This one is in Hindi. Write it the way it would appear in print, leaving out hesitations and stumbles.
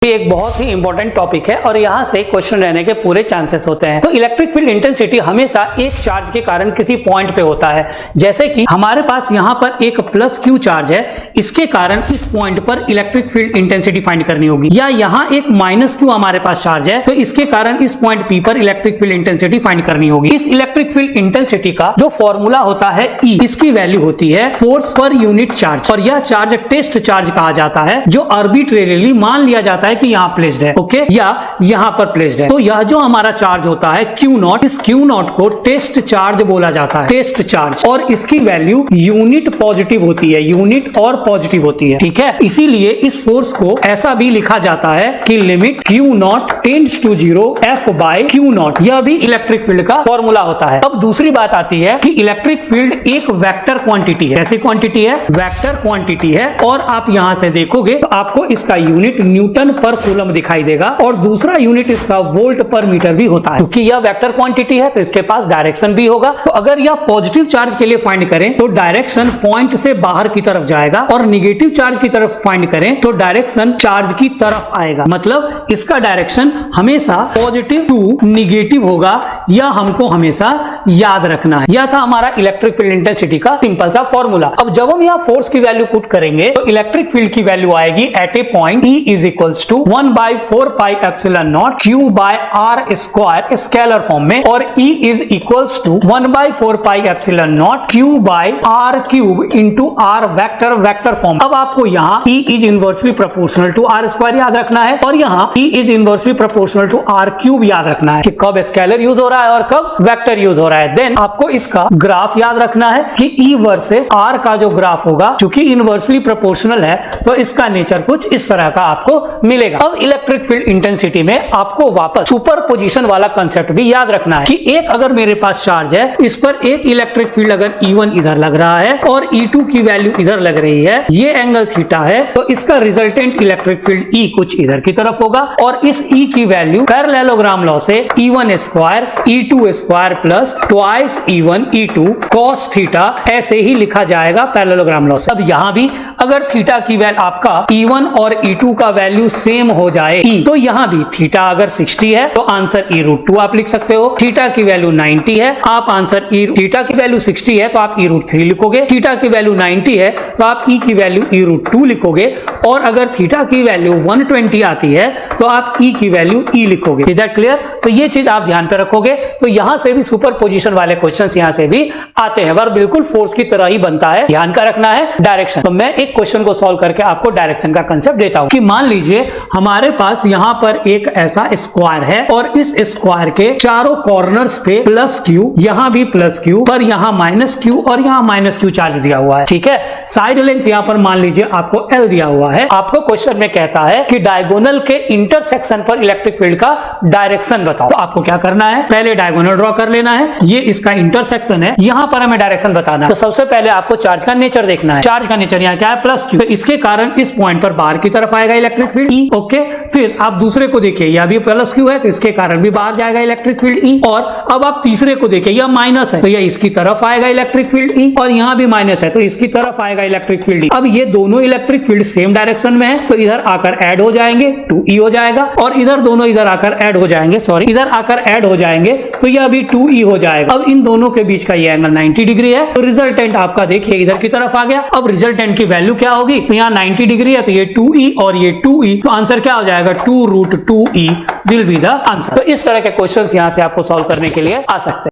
ये एक बहुत ही इंपॉर्टेंट टॉपिक है और यहाँ से क्वेश्चन रहने के पूरे चांसेस होते हैं। तो इलेक्ट्रिक फील्ड इंटेंसिटी हमेशा एक चार्ज के कारण किसी पॉइंट पे होता है। जैसे कि हमारे पास यहाँ पर एक प्लस क्यू चार्ज है, इसके कारण इस पॉइंट पर इलेक्ट्रिक फील्ड इंटेंसिटी फाइंड करनी होगी। या यहाँ एक माइनस क्यू हमारे पास चार्ज है, तो इसके कारण इस पॉइंट पी पर इलेक्ट्रिक फील्ड इंटेंसिटी फाइंड करनी होगी। इस इलेक्ट्रिक फील्ड इंटेंसिटी का जो फॉर्मूला होता है ई, इसकी वैल्यू होती है फोर्स पर यूनिट चार्ज, और यह चार्ज टेस्ट चार्ज कहा जाता है, जो आर्बिट्रेरीली मान लिया जाता है कि यहाँ प्लेस्ड है, ओके, या यहाँ पर प्लेस्ड है। तो यह जो हमारा चार्ज होता है क्यू नॉट, इस क्यू नॉट को टेस्ट चार्ज बोला जाता है, टेस्ट चार्ज, और इसकी वैल्यू यूनिट पॉजिटिव होती है, यूनिट और पॉजिटिव होती है, ठीक है। इसीलिए इस फोर्स को ऐसा भी लिखा जाता है कि limit q naught tends to 0 F by q naught, यह भी इलेक्ट्रिक फील्ड का फॉर्मूला होता है। अब दूसरी बात आती है कि इलेक्ट्रिक फील्ड एक वेक्टर क्वांटिटी है। कैसी क्वांटिटी है? वेक्टर क्वांटिटी है, और आप यहां से देखोगे तो आपको इसका यूनिट न्यूटन पर कूलम दिखाई देगा, और दूसरा यूनिट इसका वोल्ट पर मीटर भी होता है। क्योंकि यह वेक्टर क्वांटिटी है तो इसके पास डायरेक्शन भी होगा। तो अगर यह पॉजिटिव चार्ज के लिए फाइंड करें तो डायरेक्शन पॉइंट से बाहर की तरफ जाएगा, और निगेटिव चार्ज की तरफ फाइंड करें तो डायरेक्शन चार्ज की तरफ आएगा। मतलब इसका डायरेक्शन हमेशा पॉजिटिव टू निगेटिव होगा, यह हमको हमेशा याद रखना है। यह था हमारा इलेक्ट्रिक फील्ड इंटेंसिटी का सिंपल सा फॉर्मूला। अब जब हम यहाँ फोर्स की वैल्यू पुट करेंगे तो इलेक्ट्रिक फील्ड की वैल्यू आएगी at a point E is equals to 1/4 pi epsilon naught Q by R square scalar form में, और E is equals to 1/4 pi epsilon naught Q by R cube into R vector vector form. अब आपको यहाँ E is inversely proportional to R square याद रखना है, और यहाँ E is inversely proportional to R cube याद रखना है कि कब स्केलर यूज हो रहा है और कब वेक्टर यूज हो रहा है। देन आपको इसका ग्राफ याद रखना है कि E वर्सेस R का जो ग्राफ होगा, चूंकि इनवर्सली प्रोपोर्शनल है तो इसका नेचर कुछ इस तरह का आपको मिलेगा। अब इलेक्ट्रिक फील्ड इंटेंसिटी में आपको वापस सुपरपोजिशन वाला कंसेप्ट भी याद रखना है कि एक अगर मेरे पास चार्ज है, इस पर एक इलेक्ट्रिक फील्ड अगर E1 इधर लग रहा है और E2 की वैल्यू इधर लग रही है, ये एंगल थीटा है, तो इसका रिजल्टेंट इलेक्ट्रिक फील्ड E कुछ इधर की तरफ होगा, और इस E की वैल्यू पैरेललोग्राम लॉ से E1 square E2 square plus twice E1 E2 cos theta ऐसे ही लिखा जाएगा पैरेललोग्राम लॉ से। अब यहाँ भी अगर थीटा की वैल्यू आपका E1 और E2 का वैल्यू सेम हो जाए तो यहाँ भी थीटा अगर 60 है तो आंसर E√2 आप लिख सकते हो। थीटा की वैल्यू 90 है, आप आंसर थीटा की वैल्यू 60 है तो आप E√3 लिखोगे। थीटा की वैल्यू 90 है तो आप E की वैल्यू E√2 लिखोगे, और अगर थीटा की वैल्यू 120 आती है तो आप E की वैल्यू E लिखोगे। Is that clear? तो ये चीज आप ध्यान पे रखोगे। तो यहां से भी सुपरपोजिशन वाले क्वेश्चंस यहां से भी आते हैं, पर बिल्कुल फोर्स की तरह ही बनता है। ध्यान का रखना है डायरेक्शन। तो मैं एक क्वेश्चन को सॉल्व करके आपको डायरेक्शन का कंसेप्ट देता हूं कि मान लीजिए हमारे पास यहां पर एक ऐसा स्क्वायर है, और इस स्क्वायर के चारों कॉर्नर्स पे प्लस क्यू, यहां भी प्लस क्यू, पर यहां माइनस क्यू और यहां माइनस क्यू चार्ज दिया हुआ है, ठीक है। साइड लेंथ यहां पर मान लीजिए आपको L दिया हुआ है। आपको क्वेश्चन में कहता है कि डायगोनल के इंटरसेक्शन पर इलेक्ट्रिक फील्ड का डायरेक्शन बताओ। तो आपको क्या करना है? पहले डायगोनल ड्रॉ कर लेना है, ये इसका इंटरसेक्शन है, यहां पर हमें डायरेक्शन बताना है। तो सबसे पहले आपको चार्ज का नेचर देखना है। चार्ज का नेचर यहाँ क्या है? Plus Q. तो इसके कारण इस पॉइंट पर बाहर की तरफ आएगा इलेक्ट्रिक फील्ड E, ओके। फिर आप दूसरे को देखिए, यह भी प्लस क्यू है तो इसके कारण भी बाहर जाएगा इलेक्ट्रिक फील्ड E, और अब आप तीसरे को देखिए, यह माइनस है तो यह इसकी तरफ आएगा इलेक्ट्रिक फील्ड E, और यहां भी माइनस है तो इसकी तरफ आएगा इलेक्ट्रिक फील्ड E। अब ये दोनों इलेक्ट्रिक फील्ड सेम डायरेक्शन में है तो इधर आकर ऐड हो जाएंगे, 2E हो जाएगा, और इधर दोनों इधर आकर ऐड हो जाएंगे, इधर आकर ऐड हो जाएंगे तो यह भी 2E हो जाएगा। अब इन दोनों के बीच का ये एंगल 90 डिग्री है, तो रिजल्टेंट आपका देखिए इधर की तरफ आ गया। अब रिजल्टेंट की वैल्यू क्या होगी? तो यहाँ 90 डिग्री है तो ये 2E और ये 2E, तो आंसर क्या हो जाएगा? 2√2E will be the answer. तो इस तरह के क्वेश्चंस यहां से आपको सॉल्व करने के लिए आ सकते हैं।